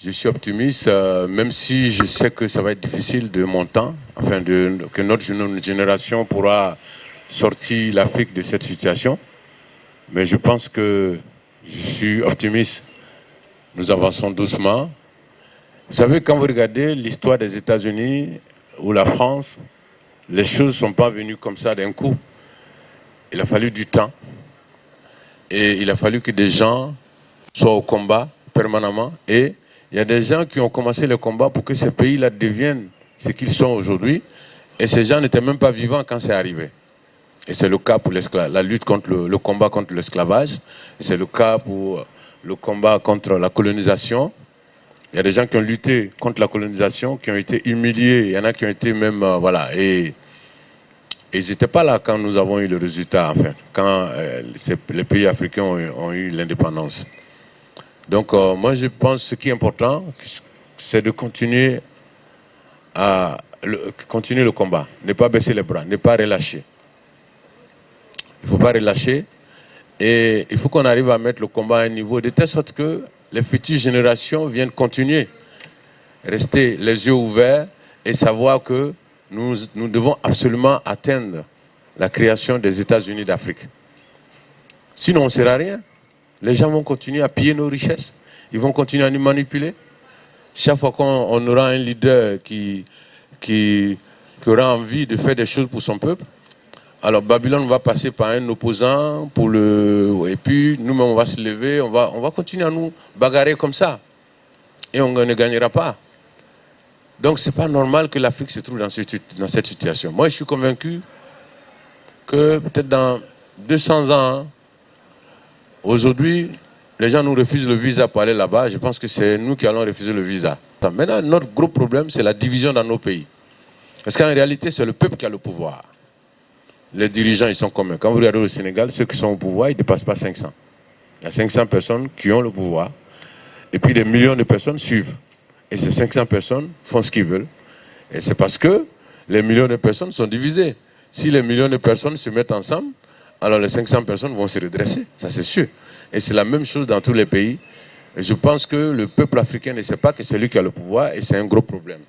Je suis optimiste, même si je sais que ça va être difficile de mon temps, que notre génération pourra sortir l'Afrique de cette situation. Mais je pense que je suis optimiste. Nous avançons doucement. Vous savez, quand vous regardez l'histoire des États-Unis ou la France, les choses ne sont pas venues comme ça d'un coup. Il a fallu du temps. Et il a fallu que des gens soient au combat permanemment. Et il y a des gens qui ont commencé le combat pour que ces pays-là deviennent ce qu'ils sont aujourd'hui. Et ces gens n'étaient même pas vivants quand c'est arrivé. Et c'est le cas pour la lutte contre le combat contre l'esclavage. C'est le cas pour le combat contre la colonisation. Il y a des gens qui ont lutté contre la colonisation, qui ont été humiliés. Il y en a qui ont été même... voilà. Et ils n'étaient pas là quand nous avons eu le résultat, en fait, quand les pays africains ont eu l'indépendance. Donc, moi, je pense que ce qui est important, c'est de continuer le combat, ne pas baisser les bras, ne pas relâcher. Il ne faut pas relâcher et il faut qu'on arrive à mettre le combat à un niveau de telle sorte que les futures générations viennent continuer, rester les yeux ouverts et savoir que nous devons absolument atteindre la création des États-Unis d'Afrique. Sinon, on ne sert à rien. Les gens vont continuer à piller nos richesses. Ils vont continuer à nous manipuler. Chaque fois qu'on aura un leader qui aura envie de faire des choses pour son peuple, alors Babylone va passer par un opposant et puis nous-mêmes on va se lever, on va continuer à nous bagarrer comme ça. Et on ne gagnera pas. Donc ce n'est pas normal que l'Afrique se trouve dans cette situation. Moi je suis convaincu que peut-être dans 200 ans, aujourd'hui, les gens nous refusent le visa pour aller là-bas. Je pense que c'est nous qui allons refuser le visa. Maintenant, notre gros problème, c'est la division dans nos pays. Parce qu'en réalité, c'est le peuple qui a le pouvoir. Les dirigeants, ils sont communs. Quand vous regardez au Sénégal, ceux qui sont au pouvoir, ils ne dépassent pas 500. Il y a 500 personnes qui ont le pouvoir. Et puis des millions de personnes suivent. Et ces 500 personnes font ce qu'ils veulent. Et c'est parce que les millions de personnes sont divisées. Si les millions de personnes se mettent ensemble, alors les 500 personnes vont se redresser. Ça, c'est sûr. Et c'est la même chose dans tous les pays. Et je pense que le peuple africain ne sait pas que c'est lui qui a le pouvoir et c'est un gros problème.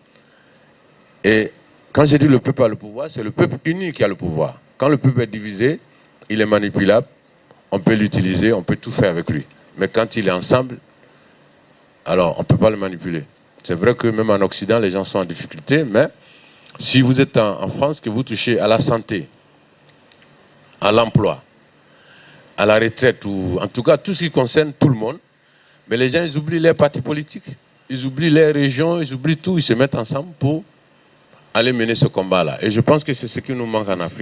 Et quand je dis le peuple a le pouvoir, c'est le peuple uni qui a le pouvoir. Quand le peuple est divisé, il est manipulable, on peut l'utiliser, on peut tout faire avec lui. Mais quand il est ensemble, alors on ne peut pas le manipuler. C'est vrai que même en Occident, les gens sont en difficulté, mais si vous êtes en France, que vous touchez à la santé, à l'emploi, à la retraite, ou en tout cas tout ce qui concerne tout le monde, mais les gens, ils oublient les partis politiques, ils oublient les régions, ils oublient tout, ils se mettent ensemble pour aller mener ce combat-là. Et je pense que c'est ce qui nous manque en Afrique.